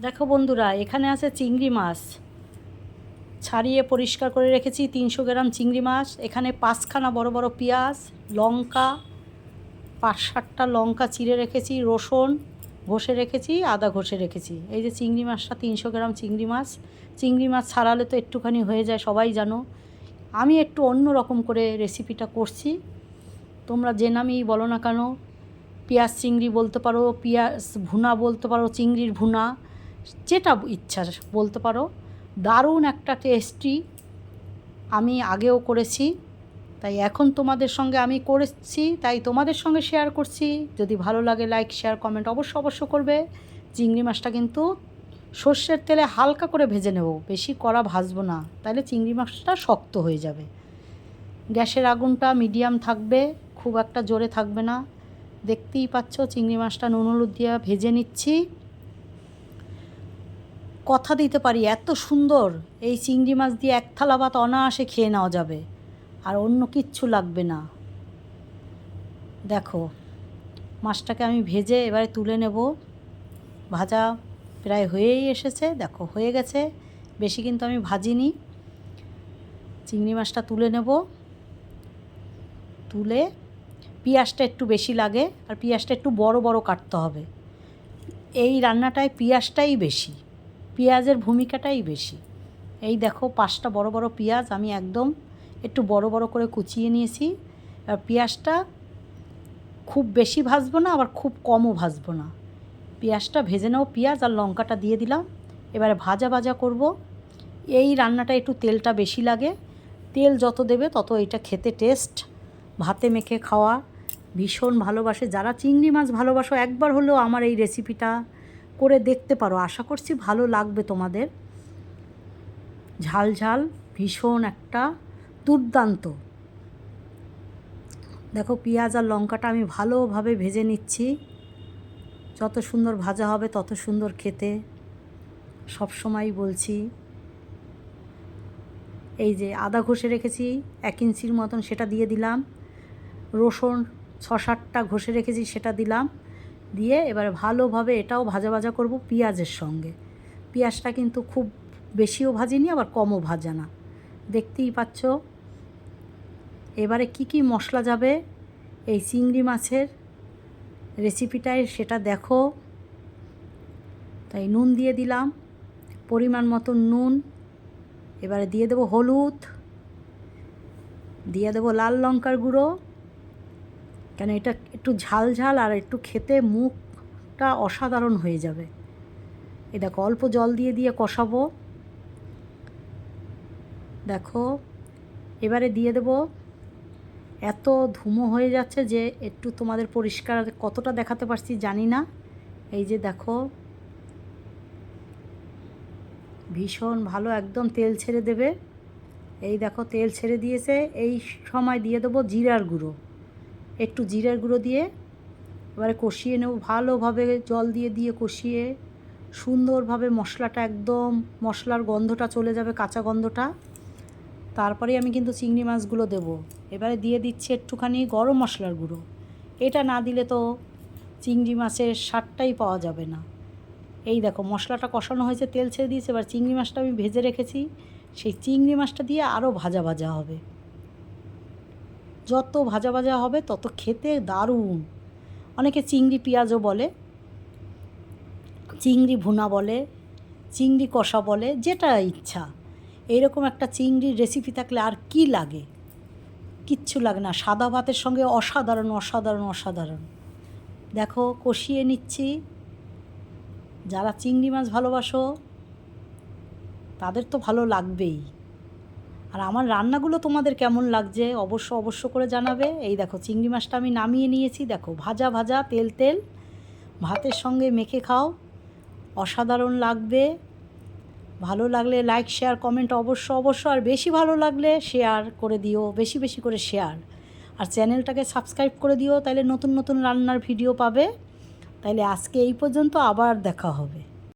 দেখো বন্ধুরা, এখানে আছে চিংড়ি মাছ ছাড়িয়ে পরিষ্কার করে রেখেছি। 300 গ্রাম চিংড়ি মাছ, এখানে 5খানা বড় বড় পেঁয়াজ, লঙ্কা, 5-7টা লঙ্কা চিড়ে রেখেছি, রসুন ঘষে রেখেছি, আদা ঘষে রেখেছি। এই যে চিংড়ি মাছটা 300 গ্রাম চিংড়ি মাছ। চিংড়ি মাছ ছাড়ালে তো একটুখানি হয়ে যায়, সবাই জানো। আমি একটু অন্য রকম করে রেসিপিটা করছি। তোমরা যে নামেই বলো না কেন, পেঁয়াজ চিংড়ি বলতে পারো, পেঁয়াজ ভুনা বলতে পারো, চিংড়ির ভুনা, যেটা ইচ্ছা বলতে পারো। দারুণ একটা টেস্টি, আমি আগেও করেছি, তাই এখন তোমাদের সঙ্গে আমি করেছি, তাই তোমাদের সঙ্গে শেয়ার করছি। যদি ভালো লাগে লাইক শেয়ার কমেন্ট অবশ্য করবে। চিংড়ি মাছটা কিন্তু সর্ষের তেলে হালকা করে ভেজে নেব, বেশি কড়া ভাজবো না, তাহলে চিংড়ি মাছটা শক্ত হয়ে যাবে। গ্যাসের আগুনটা মিডিয়াম থাকবে, খুব একটা জোরে থাকবে না। দেখতেই পাচ্ছ চিংড়ি মাছটা নুন হলুদ দিয়ে ভেজে নিচ্ছি। কথা দিতে পারি, এত সুন্দর এই চিংড়ি মাছ দিয়ে এক থালা ভাত অনায়াসে খেয়ে নেওয়া যাবে, আর অন্য কিচ্ছু লাগবে না। দেখো মাছটাকে আমি ভেজে এবারে তুলে নেব। ভাজা প্রায় হয়েই এসেছে, দেখো হয়ে গেছে, বেশি কিন্তু আমি ভাজিনি। চিংড়ি মাছটা তুলে নেব, তুলে পেঁয়াজটা একটু বেশি লাগে, আর পেঁয়াজটা একটু বড় বড় কাটতে হবে। এই রান্নাটায় পেঁয়াজটাই বেশি, পেঁয়াজের ভূমিকাটাই বেশি। এই দেখো 5টা বড় বড় পেঁয়াজ আমি একদম একটু বড় বড় করে কুচিয়ে নিয়েছি। আর পেঁয়াজটা খুব বেশি ভাজবো না, আবার খুব কমও ভাজবো না। পেঁয়াজটা ভেজে নেব, পেঁয়াজ আর লঙ্কাটা দিয়ে দিলাম। এবারে ভাজা ভাজা করব। এই রান্নাটা একটু তেলটা বেশি লাগে, তেল যত দেবে তত এটা খেতে টেস্ট। ভাতে মেখে খাওয়া ভীষণ ভালোবাসে যারা চিংড়ি মাছ ভালোবাসো, একবার হলেও আমার এই রেসিপিটা করে দেখতে পারো, আশা করছি ভালো লাগবে তোমাদের। ঝাল ঝাল ভীষণ একটা দুর্দান্ত। দেখো পেঁয়াজ আর লঙ্কাটা আমি ভালোভাবে ভেজে নিচ্ছি, যত সুন্দর ভাজা হবে তত সুন্দর খেতে, সব সময় বলছি। এই যে আদা ঘষে রেখেছি 1 ইঞ্চির মতন, সেটা দিয়ে দিলাম। রসুন 6-7টা ঘষে রেখেছি, সেটা দিলাম। দিয়ে এবারে ভালোভাবে এটাও ভাজা ভাজা করব পেঁয়াজের সঙ্গে। পেঁয়াজটা কিন্তু খুব বেশিও ভাজিনি, আবার কমও ভাজা না, দেখতেই পাচ্ছ। এবারে কি মশলা যাবে এই চিংড়ি মাছের রেসিপিটায় সেটা দেখো। তাই নুন দিয়ে দিলাম, পরিমাণ মতো নুন। এবারে দিয়ে দেবো হলুদ, দিয়ে দেবো লাল লঙ্কার গুঁড়ো, কেন এটা একটু ঝাল ঝাল আর একটু খেতে মুখটা অসাধারণ হয়ে যাবে। এ দেখো অল্প জল দিয়ে দিয়ে কষাবো। দেখো এবারে দিয়ে দেবো, এত ধুমো হয়ে যাচ্ছে যে একটু তোমাদের পরিষ্কার কতটা দেখাতে পারছি জানি না। এই যে দেখো ভীষণ ভালো একদম তেল ছেড়ে দেবে। এই দেখো তেল ছেড়ে দিয়েছে, এই সময় দিয়ে দেবো জিরার গুঁড়ো, একটু জিরার গুঁড়ো দিয়ে এবারে কষিয়ে নেব ভালোভাবে, জল দিয়ে দিয়ে কষিয়ে সুন্দরভাবে মশলাটা একদম মশলার গন্ধটা চলে যাবে, কাঁচা গন্ধটা। তারপরে আমি কিন্তু চিংড়ি মাছগুলো দেবো। এবারে দিয়ে দিচ্ছি একটুখানি গরম মশলার গুঁড়ো, এটা না দিলে তো চিংড়ি মাছের স্বাদটাই পাওয়া যাবে না। এই দেখো মশলাটা কষানো হয়েছে, তেল ছেড়ে দিয়েছে, এবার চিংড়ি মাছটা আমি ভেজে রেখেছি, সেই চিংড়ি মাছটা দিয়ে আরও ভাজা ভাজা হবে। যত ভাজা ভাজা হবে তত খেতে দারুণ। অনেকে চিংড়ি পেঁয়াজও বলে, চিংড়ি ভুনা বলে, চিংড়ি কষা বলে, যেটা ইচ্ছা। এইরকম একটা চিংড়ির রেসিপি থাকলে আর কি লাগে, কিচ্ছু লাগে না। সাদা ভাতের সঙ্গে অসাধারণ অসাধারণ অসাধারণ। দেখো কষিয়ে নিচ্ছি। যারা চিংড়ি মাছ ভালোবাসো তাদের তো ভালো লাগবেই। আর আমার রান্নাগুলো তোমাদের কেমন লাগছে অবশ্য করে জানাবে। এই দেখো চিংড়ি মাছটা আমি নামিয়ে নিয়েছি, দেখো ভাজা ভাজা তেল তেল, ভাতের সঙ্গে মেখে খাও, অসাধারণ লাগবে। ভালো লাগলে লাইক শেয়ার কমেন্ট অবশ্য, আর বেশি ভালো লাগলে শেয়ার করে দিও, বেশি বেশি করে শেয়ার। আর চ্যানেলটাকে সাবস্ক্রাইব করে দিও, তাহলে নতুন নতুন রান্নার ভিডিও পাবে। তাইলে আজকে এই পর্যন্ত, আবার দেখা হবে।